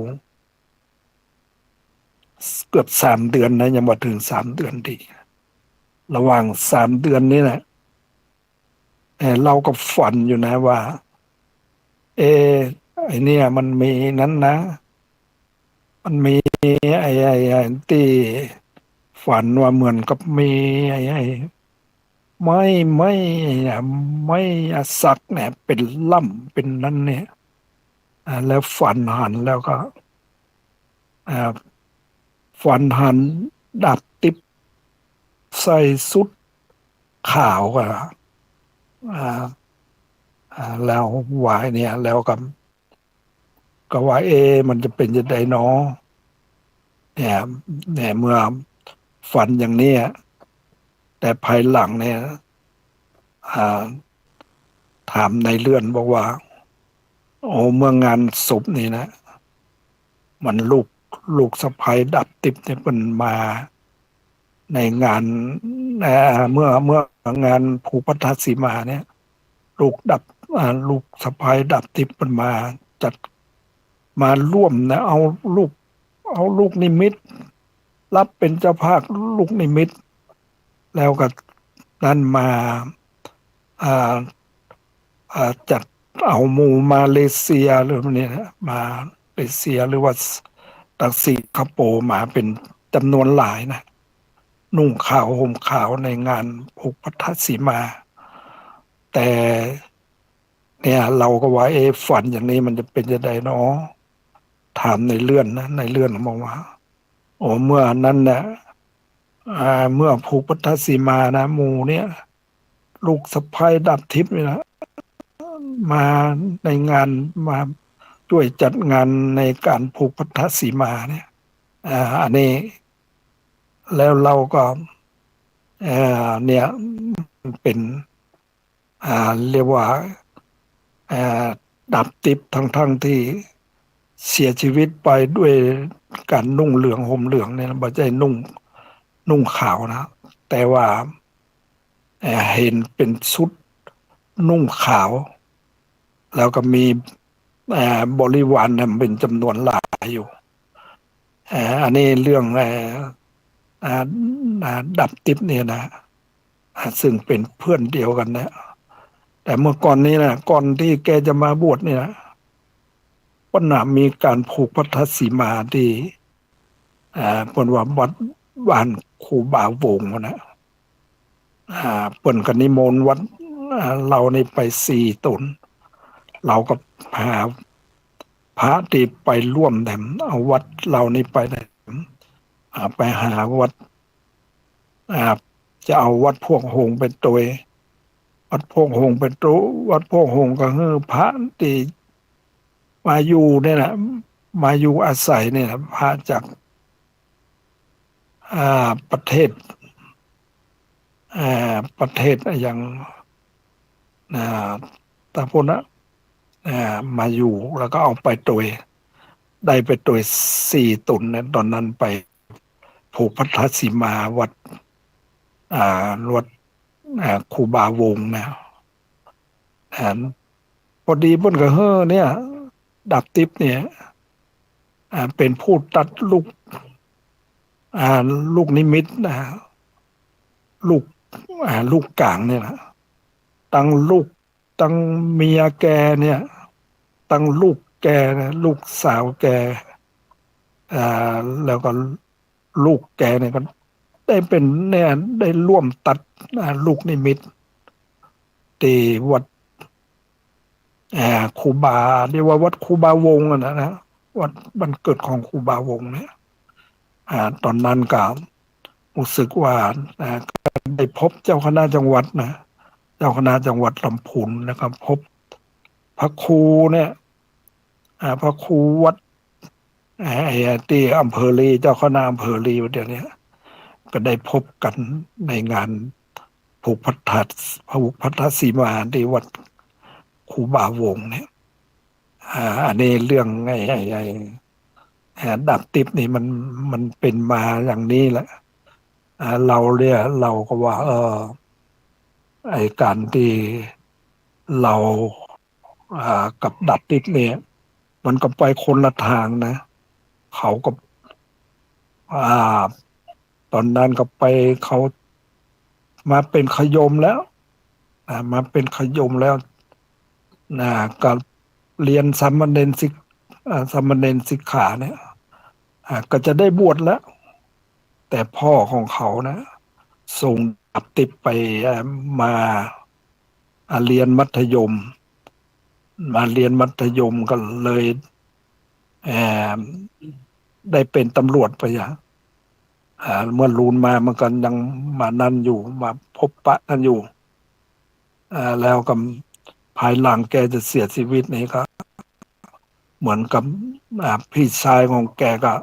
เกือบ3 เดือนนะยังมาถึง3 เดือนดีระหว่าง3 เดือนนี้แหละเราก็ฝันอยู่นะว่าเออไอเนี่ยมันมีนั้นนะมันมีไอ้ที่ฝันว่าเหมือนกับมีไอ้ไม่ไม่ไม่สักเนี่ยเป็นล่ำเป็นนั้นเนี่ยแล้วฝันหันแล้วก็อ่าฝันหันดับติบใส่สุดขาวก็อ่าแล้ววายเนี่ยแล้วก็ว่ามันจะเป็นยังไงเนาะเนี่ยเนี่ยเมื่อฝันอย่างนี้แต่ภายหลังเนี่ยอ่าถามในเลื่อนบอกว่าโอ้เมื่องานศพนี่นะมันลูกสะใภ้ดับติบเนี่ยมันมาในงานเมื่องานผูกพัทธสีมาเนี่ยลูกดับลูกสะใภ้ดับติบมันมาจัดมาร่วมนะเอาลูกนิมิตรับเป็นเจ้าภาพลูกนิมิตแล้วก็นั่นมาอ่าจัดเอาหมู่มาเลเซียหรือเนี่ยนะมาเลเซียหรือว่าจากสิงคโปร์มาเป็นจำนวนหลายนะนุ่งขาวห่มขาวในงานผูกพัทธสีมา แต่เนี่ยเราก็ว่าฝันอย่างนี้มันจะเป็นยังไงเนาะถามในเลื่อนนะในเลื่อนบอกว่าโอ้เมื่อนั้นนะเมื่อผูกพัทธสีมานะหมู่เนี่ยลูกสะใภ้ดับทิพย์นี่นะมาในงานมาช่วยจัดงานในการผูกพัทธสีมาเนี่ยอันนี้แล้วเราก็เนี่ยเป็นเรียกว่าดับติบทั้งที่เสียชีวิตไปด้วยการนุ่งเหลืองห่มเหลืองเนี่ยไม่ใช่นุ่งขาวนะแต่ว่าเห็นเป็นชุดนุ่งขาวแล้วก็มีบริวารเนี่ยเป็นจำนวนหลายอยู่อันนี้เรื่องอ่าดับติบเนี่ยนะซึ่งเป็นเพื่อนเดียวกันนะแต่เมื่อก่อนนี้นะก่อนที่แกจะมาบวชเนี่ยปัญหามีการผูกพัทธสีมาที่เปิ่นว่าวัดบ้านครูบาวงนะเปิ่นก็นิมนต์วัดเรานี่ไป4 ตนเราก็หาพระที่ไปร่วมแถมเอาวัดเรานี่ไปแถมไปหาวัดจะเอาวัดพวกหงส์เป็นตัววัดพวกหงส์เป็นตัววัดพวกหงส์ก็คือพระที่มาอยู่เนี่ยนะมาอยู่อาศัยเนี่ยนะพระจากประเทศประเทศอย่างตาพุนะมาอยู่แล้วก็เอาไปตัวได้ไปตัว4 ตนนะตอนนั้นไปผูกพัทธสีมาวัดวัดครูบาวงนะพอดีเพิ่นก็เนี่ยดับติบเนี่ยเป็นผู้ตัดลูกนิมิตลูกลูกกลางเนี่ยนะตั้งลูกตั้งเมียแกเนี่ยตั้งลูกแกนะลูกสาวแกแล้วก็ลูกแกเนี่ยก็ได้เป็นเนี่ยได้ร่วมตัดลูกนิมิตที่วัดครูบาเรียกว่าวัดครูบาวงนะวัดบ้านเกิดของครูบาวงเนี่ยตอนนั้นก็รู้สึกว่าได้พบเจ้าคณะจังหวัดนะเจ้าคณะจังหวัดลำพูนนะครับพบพระครูเนี่ยพระครูวัด ที่อำเภอลีเจ้าคณะอำเภอลีเดี๋ยวนี้ก็ได้พบกันในงานผูกพัทธสีมาที่วัดครูบาวงศ์เนี่ยอันนี้เรื่องดับติบนี่มันเป็นมาอย่างนี้แหละเราก็ว่าไอ้การที่เรากับดับติบเนี่ยมันก็ไปคนละทางนะเขาก็อ่าตอนนั้นก็ไปเขามาเป็นขยมแล้วมาเป็นขยมแล้วนะก็เรียนสามเณรสิกขาเนี่ยก็จะได้บวชแล้ว แต่พ่อของเขานะส่งดับติดไปมาเรียนมัธยมมาเรียนมัธยมก็เลยเอ่อได้เป็นตำรวจไปอย่างเมื่อรูนมามันก็ยังมานั่นอยู่มาพบปะกันอยู่แล้วก็ภายหลังแกจะเสียชีวิตนี้ก็เหมือนกับพี่ชายของแกก็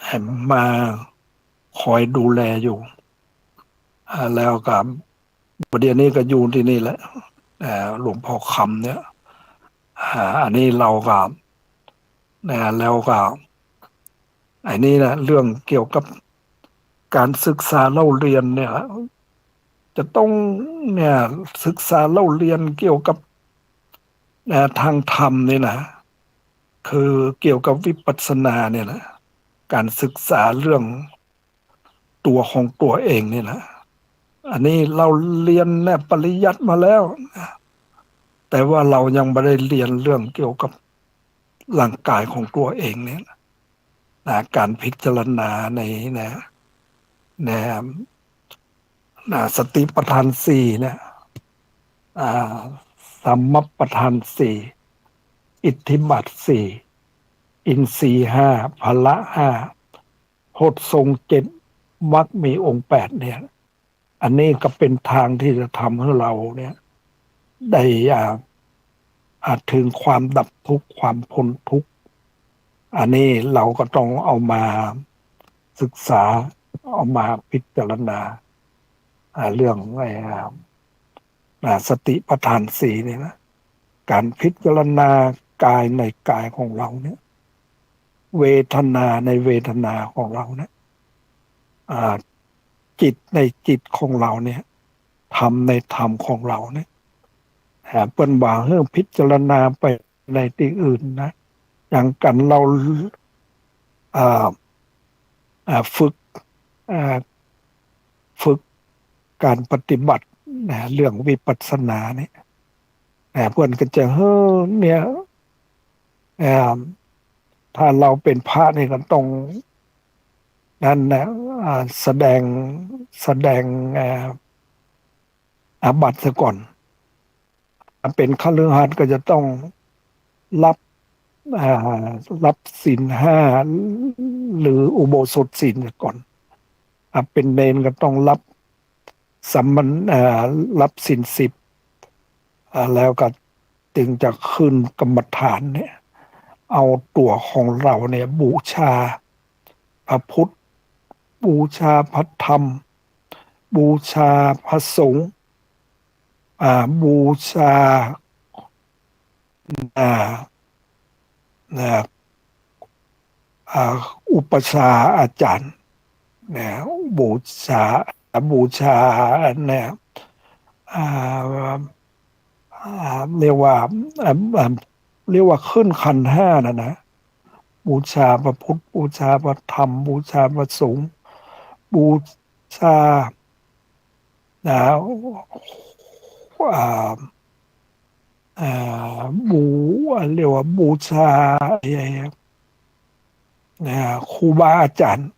ให้มาคอยดูแลอยู่แล้วก็ประเดี๋ยวนี้ก็อยู่ที่นี่แหละหลวงพ่อคำเนี่ยอันนี้เราก็แล้วก็อันนี้นะเรื่องเกี่ยวกับการศึกษาเล่าเรียนเนี่ยจะต้องเนี่ยศึกษาเล่าเรียนเกี่ยวกับทางธรรมนี่นะคือเกี่ยวกับวิปัสสนาเนี่ยนะการศึกษาเรื่องตัวของตัวเองนี่นะอันนี้เราเรียนเนี่ยปริยัติมาแล้วแต่ว่าเรายังไม่ได้เรียนเรื่องเกี่ยวกับร่างกายของตัวเองเนี่ยการพิจารณาในสติปัฏฐานสี่เนี่ยอ่าสัมมัปปทานสี่อิทธิบาทสี่อินทรีย์ห้าพละห้าโพชฌงค์เจ็ดมรรคมีองค์แปดเนี่ยอันนี้ก็เป็นทางที่จะทำให้เราเนี่ยได้ถึงความดับทุกข์ความพ้นทุกข์อันนี้เราก็ต้องเอามาศึกษาเอามาพิจารณาเรื่องสติปัฏฐานสี่นี่นะการพิจารณากายในกายของเราเนี่ยเวทนาในเวทนาของเราเนี่ยจิตในจิตของเราเนี่ยธรรมในธรรมของเราเนี่ยเปิ้นว่าเรื่องพิจารณาไปในที่อื่นนะอย่างกันเราอ่าฝึกอ่าฝึกการปฏิบัติเรื่องวิปัสสนาเนี่ยเพื่อนก็จะเนี่ยเอ่อถ้าเราเป็นพระนี่ก็ต้องนั่นนะแสดงอาบัติซะก่อนถ้าเป็นคฤหัสถ์ก็จะต้องรับอ่ารับศีลห้าหรืออุโบสถศีลซะก่อนเป็นเณรก็ต้องรับสัมมันรับศีล10แล้วก็จึงจะขึ้นกรรมฐานเนี่ยเอาตัวของเราเนี่ยบูชาพระพุทธบูชาพระธรรมบูชาพระสงฆ์บูชาอ่าอ่าอุปชฌาย์อาจารย์เนี่ยบูชาบูชาเนี่ยอ่าเรียกว่าเรียกว่าขึ้นขันธ์ห้านะบูชาพระพุทธบูชาพระธรรมบูชาพระสงฆ์บูชาอ่าบูเรียกว่าบูชาครูบาอาจารย์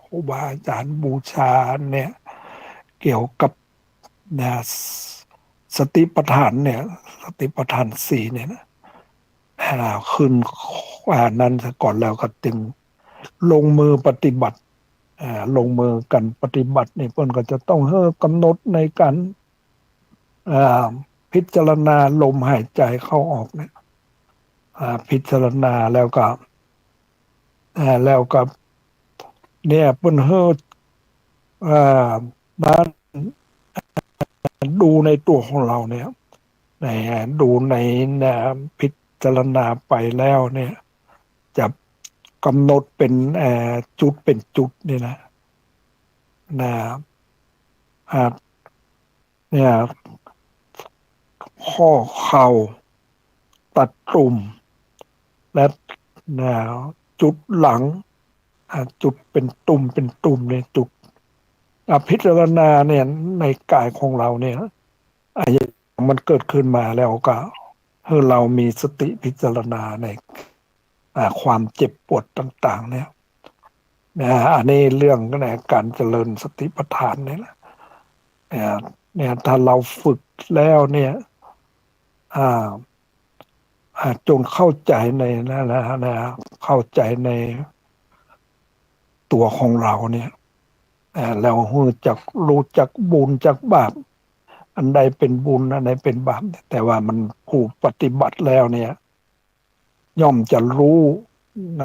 ครูบาอาจารย์บูชาเนี่ยเกี่ยวกับนะสติปัฏฐานเนี่ยสติปัฏฐานสี่เนี่ยนะขึ้นนั้นซะก่อนแล้วก็จึงลงมือปฏิบัติลงมือกันปฏิบัตินี่เพิ่นก็จะต้องกำหนดในการอ่าพิจารณาลมหายใจเข้าออกเนี่ยพิจารณาแล้วก็ แล้วก็เนี่ยเปิ้นเฮาอ่าบ้านดูในตัวของเราเนี่ยในดูในนะพิจารณาไปแล้วเนี่ยจะกำหนดเป็นจุดเป็นจุดนี่นะอ่าเนี่ยข้อเข่าตัดตุ่มและนะจุดหลังจุดเป็นตุ่มเป็นตุ่มเนี่ยจุดพิจารณาเนี่ยในกายของเราเนี่ยอย่างมันเกิดขึ้นมาแล้วก็ให้เรามีสติพิจารณาในความเจ็บปวดต่างๆเนี่ยอันนี้เรื่องการเจริญสติปัฏฐานเนี่ยนะเนี่ยเนี่ยถ้าเราฝึกแล้วเนี่ยอ่าจงเข้าใจในนะเข้าใจในตัวของเราเนี่ยแล้วรู้จักบุญจากบาปอันใดเป็นบุญอันใดเป็นบาปแต่ว่ามันผู้ปฏิบัติแล้วเนี่ยย่อมจะรู้ใน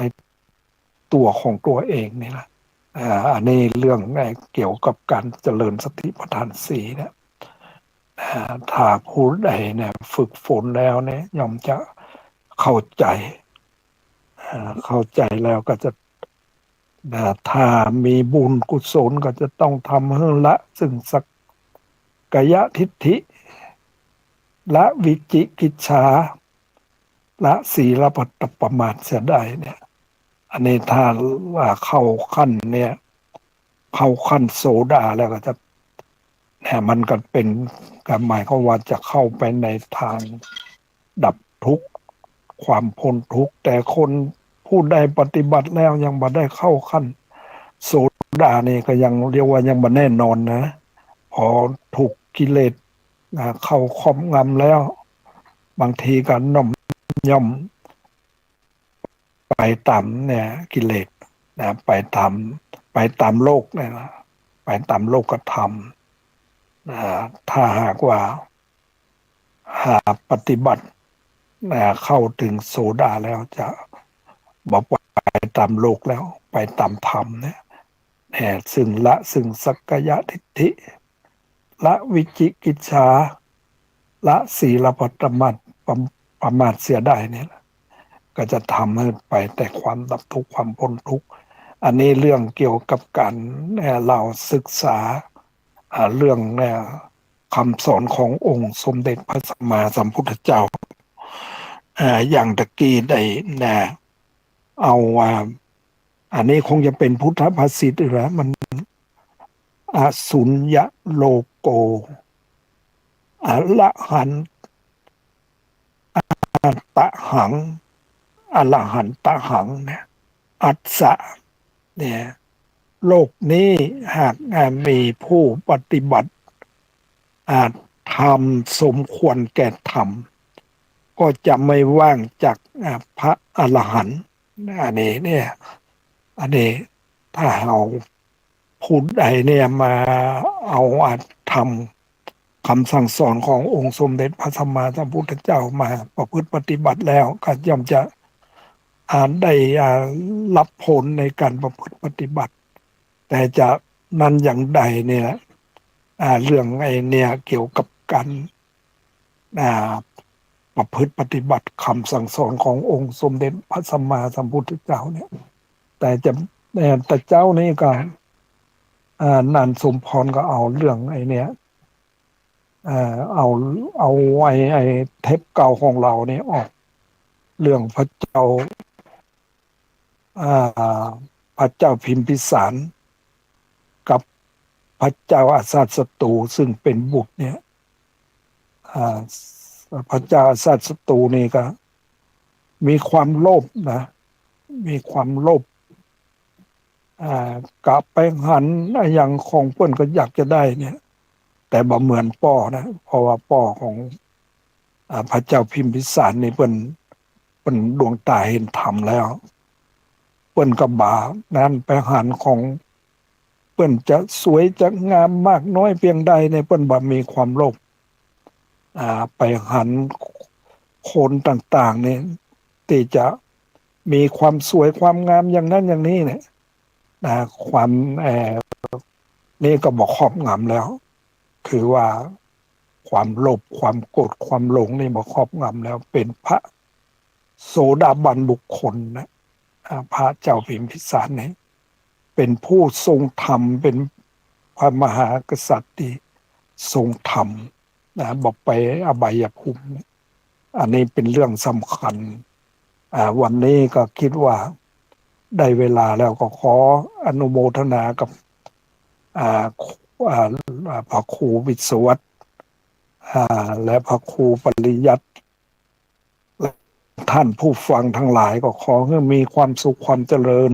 ตัวของตัวเองนี่แหละอันนี้เรื่องเกี่ยวกับการเจริญสติปัฏฐานสี่เนี่ยถ้าผู้ใดเนี่ยฝึกฝนแล้วเนี่ยย่อมจะเข้าใจเข้าใจแล้วก็จะถ้ามีบุญกุศลก็จะต้องทำให้ละซึ่งสักกายทิฏฐิละวิจิกิจฉาละศีลปัตตปมาทเสียได้เนี่ยอันนี้ถ้าว่าเข้าขั้นเนี่ยเข้าขั้นโสดาแล้วก็จะมันก็เป็นการหมายความว่าจะเข้าไปในทางดับทุกข์ความพ้นทุกข์แต่คนผู้ใดปฏิบัติแล้วยังบ่ได้เข้าขั้นโสดานี่ก็ยังเรียกว่ายังบ่แน่นอนนะพอถูกกิเลสเข้าครอบงำแล้วบางทีก็น่อมย่อมไปตามเนี่ยกิเลสไปตามโลกเนี่ยนะไปตามโลกธรรมถ้าหากว่าปฏิบัติเข้าถึงโสดาแล้วจะบอกว่าไปตามโลกแล้วไปตามธรรมเนี่ยซึ่งสักกายทิฏฐิละวิจิกิจฉาละศีลปัตตมัตประมาทเสียได้เนี่ยก็จะทำให้ไปแต่ความดับทุกข์ความพ้นทุกข์อันนี้เรื่องเกี่ยวกับการเราศึกษาเรื่องคำสอนขององค์สมเด็จพระสัมมาสัมพุทธเจ้าอย่างตะกี้ได้เอาอันนี้คงจะเป็นพุทธภาษิตหรือมันอสุญญโลโกอละหันตะหังอรหันตะหังเนี่ยอัสสะเนี่ยโลกนี้หากมีผู้ปฏิบัติอาจทำสมควรแก่ธรรมก็จะไม่ว่างจากพระอรหันต์อันนี้เนี่ยอันนี้ถ้าเราพูดใดเนี่ยมาเอาอัตธรรมคำสั่งสอนขององค์สมเด็จพระสัมมาสัมพุทธเจ้ามาประพฤติปฏิบัติแล้วก็ย่อมจะได้รับผลในการประพฤติปฏิบัติแต่จะนั้นอย่างใดเนี่ยเรื่องไอ้เนี่ยเกี่ยวกับการประพฤติปฏิบัติคำสั่งสอนขององค์สมเด็จพระสัมมาสัมพุทธเจ้าเนี่ยแต่เจ้านี่ก็นันสมพรก็เอาเรื่องไอ้เนี่ยเอาไอ้เทปเก่าของเราเนี่ยออกเรื่องพระเจ้าพระเจ้าพิมพิสารกับพระเจ้าอาสาสตูซึ่งเป็นบุตรเนี่ยพระเจ้าอาสาสตูนี่ก็มีความโลภนะมีความโลภกะไปหันอย่างของเปิ้นก็อยากจะได้เนี่ยแต่บ่เหมือนป้อนะเพราะว่าป้อของพระเจ้าพิมพิสารนี่เปิ้นดวงตาเห็นธรรมแล้วเปิ้นก็บ่านั้นไปหันของเปิ้นจะสวยจะงามมากน้อยเพียงใดในเปิ้นบ่มีความโลภไปหันคนต่างๆเนี่ยที่จะ มีความสวยความงามอย่างนั้นอย่างนี้เนี่ยนะความนี่ก็บอกครอบงำแล้ว คือว่าความโลภความโกรธความหลงนี่บอกครอบงำแล้วเป็นพระโสดาบันบุคคลนะพระเจ้าพิมพิสารนี่เป็นผู้ทรงธรรมเป็นพระมหากษัตริย์ที่ทรงธรรมนะบอกไปอบายภูมิเนี่ยอันนี้เป็นเรื่องสำคัญวันนี้ก็คิดว่าได้เวลาแล้วก็ขออนุโมทนากับอ่าอ่าพระครูวิศวัตรและพระครูปริยัติและท่านผู้ฟังทั้งหลายก็ขอให้มีความสุขความเจริญ